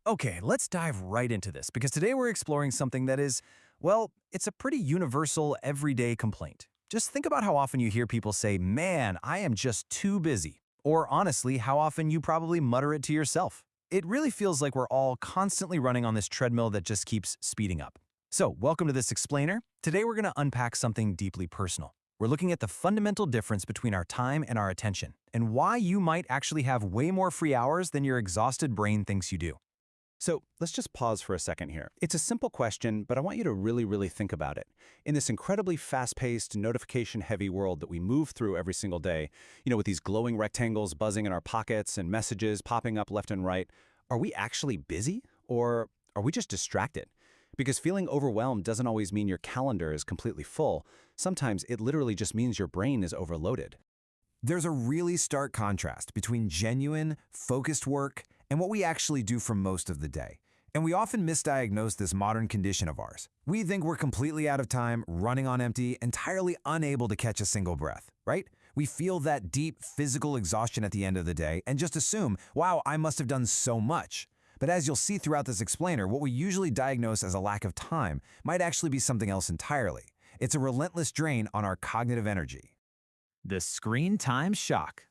Okay, let's dive right into this because today we're exploring something that is, well, it's a pretty universal, everyday complaint. Just think about how often you hear people say, man, I am just too busy. Or honestly, how often you probably mutter it to yourself. It really feels like we're all constantly running on this treadmill that just keeps speeding up. So, welcome to this explainer. Today we're going to unpack something deeply personal. We're looking at the fundamental difference between our time and our attention, and why you might actually have way more free hours than your exhausted brain thinks you do. So let's just pause for a second here. It's a simple question, but I want you to really think about it. In this incredibly fast-paced, notification-heavy world that we move through every single day, with these glowing rectangles buzzing in our pockets and messages popping up left and right, are we actually busy or are we just distracted? Because feeling overwhelmed doesn't always mean your calendar is completely full. Sometimes it literally just means your brain is overloaded. There's a really stark contrast between genuine, focused work and what we actually do for most of the day. And we often misdiagnose this modern condition of ours. We think we're completely out of time, running on empty, entirely unable to catch a single breath, right? We feel that deep physical exhaustion at the end of the day and just assume, wow, I must have done so much. But as you'll see throughout this explainer, what we usually diagnose as a lack of time might actually be something else entirely. It's a relentless drain on our cognitive energy. The screen time shock.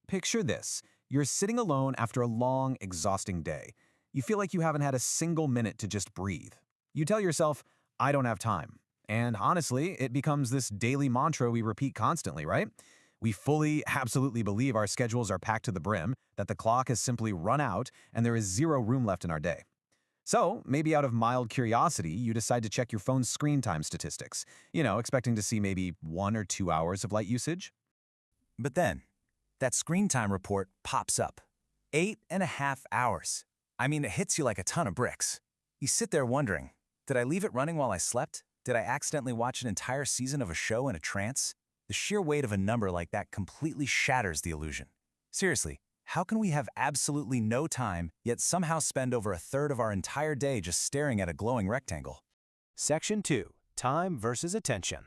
Picture this. You're sitting alone after a long, exhausting day. You feel like you haven't had a single minute to just breathe. You tell yourself, I don't have time. And honestly, it becomes this daily mantra we repeat constantly, right? We fully, absolutely believe our schedules are packed to the brim, that the clock has simply run out, and there is zero room left in our day. So, maybe out of mild curiosity, you decide to check your phone's screen time statistics, expecting to see maybe 1 or 2 hours of light usage. But then, that screen time report pops up. 8.5 hours. I mean, it hits you like a ton of bricks. You sit there wondering, did I leave it running while I slept? Did I accidentally watch an entire season of a show in a trance? The sheer weight of a number like that completely shatters the illusion. Seriously, how can we have absolutely no time, yet somehow spend over a third of our entire day just staring at a glowing rectangle? Section 2. Time versus attention.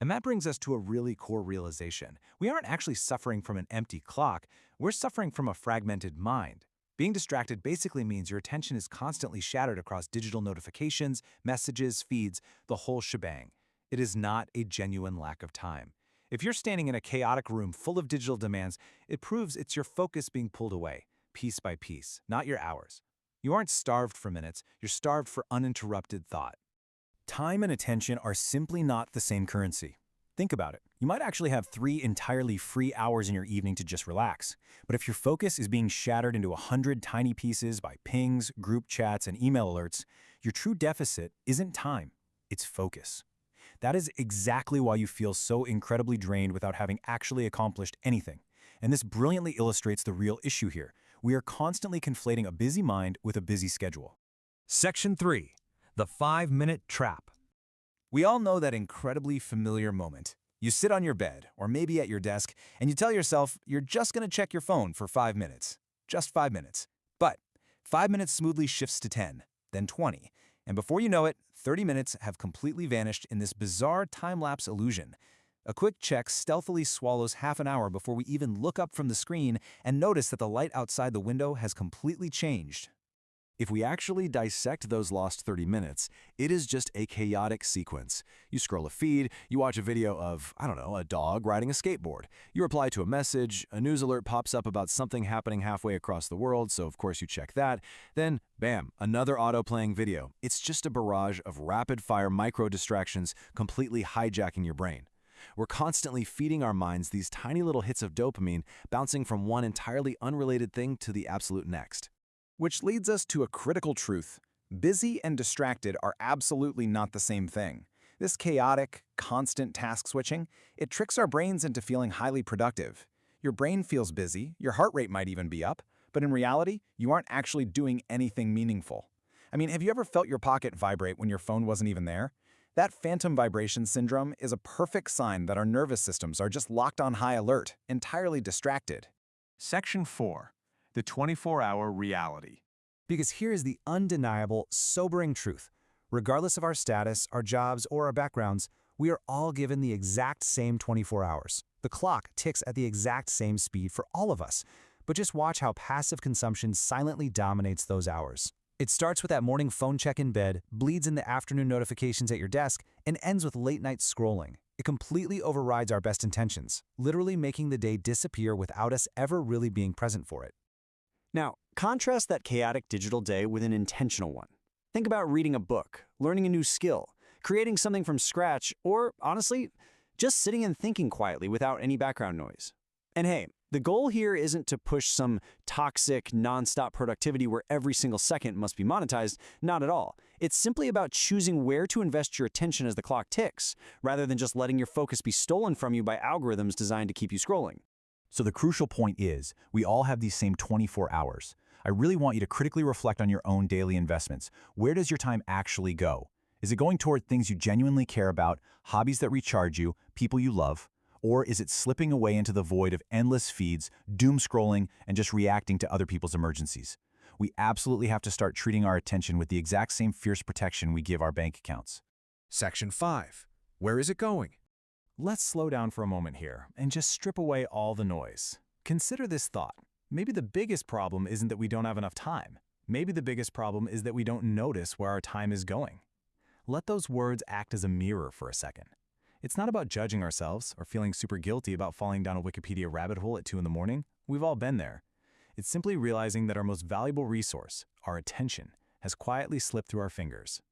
And that brings us to a really core realization. We aren't actually suffering from an empty clock, we're suffering from a fragmented mind. Being distracted basically means your attention is constantly shattered across digital notifications, messages, feeds, the whole shebang. It is not a genuine lack of time. If you're standing in a chaotic room full of digital demands, it proves it's your focus being pulled away, piece by piece, not your hours. You aren't starved for minutes, you're starved for uninterrupted thought. Time and attention are simply not the same currency. Think about it. You might actually have 3 entirely free hours in your evening to just relax. But if your focus is being shattered into 100 tiny pieces by pings, group chats, and email alerts, your true deficit isn't time, it's focus. That is exactly why you feel so incredibly drained without having actually accomplished anything. And this brilliantly illustrates the real issue here. We are constantly conflating a busy mind with a busy schedule. Section 3. The 5-minute trap. We all know that incredibly familiar moment. You sit on your bed, or maybe at your desk, and you tell yourself you're just going to check your phone for 5 minutes. Just 5 minutes. But 5 minutes smoothly shifts to 10, then 20. And before you know it, 30 minutes have completely vanished in this bizarre time-lapse illusion. A quick check stealthily swallows half an hour before we even look up from the screen and notice that the light outside the window has completely changed. If we actually dissect those lost 30 minutes, it is just a chaotic sequence. You scroll a feed, you watch a video of, a dog riding a skateboard. You reply to a message, a news alert pops up about something happening halfway across the world, so of course you check that. Then, bam, another auto-playing video. It's just a barrage of rapid-fire micro-distractions completely hijacking your brain. We're constantly feeding our minds these tiny little hits of dopamine, bouncing from one entirely unrelated thing to the absolute next. Which leads us to a critical truth. Busy and distracted are absolutely not the same thing. This chaotic, constant task switching, it tricks our brains into feeling highly productive. Your brain feels busy, your heart rate might even be up, but in reality, you aren't actually doing anything meaningful. I mean, have you ever felt your pocket vibrate when your phone wasn't even there? That phantom vibration syndrome is a perfect sign that our nervous systems are just locked on high alert, entirely distracted. Section 4. The 24-hour reality. Because here is the undeniable, sobering truth. Regardless of our status, our jobs, or our backgrounds, we are all given the exact same 24 hours. The clock ticks at the exact same speed for all of us. But just watch how passive consumption silently dominates those hours. It starts with that morning phone check in bed, bleeds in the afternoon notifications at your desk, and ends with late-night scrolling. It completely overrides our best intentions, literally making the day disappear without us ever really being present for it. Now, contrast that chaotic digital day with an intentional one. Think about reading a book, learning a new skill, creating something from scratch, or, honestly, just sitting and thinking quietly without any background noise. And hey, the goal here isn't to push some toxic, nonstop productivity where every single second must be monetized, not at all. It's simply about choosing where to invest your attention as the clock ticks, rather than just letting your focus be stolen from you by algorithms designed to keep you scrolling. So the crucial point is, we all have these same 24 hours. I really want you to critically reflect on your own daily investments. Where does your time actually go? Is it going toward things you genuinely care about, hobbies that recharge you, people you love? Or is it slipping away into the void of endless feeds, doom scrolling, and just reacting to other people's emergencies? We absolutely have to start treating our attention with the exact same fierce protection we give our bank accounts. Section 5. Where is it going? Let's slow down for a moment here and just strip away all the noise. Consider this thought. Maybe the biggest problem isn't that we don't have enough time. Maybe the biggest problem is that we don't notice where our time is going. Let those words act as a mirror for a second. It's not about judging ourselves or feeling super guilty about falling down a Wikipedia rabbit hole at 2 in the morning. We've all been there. It's simply realizing that our most valuable resource, our attention, has quietly slipped through our fingers.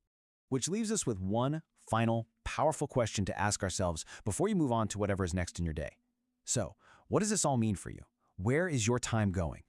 Which leaves us with one final, powerful question to ask ourselves before you move on to whatever is next in your day. So, what does this all mean for you? Where is your time going?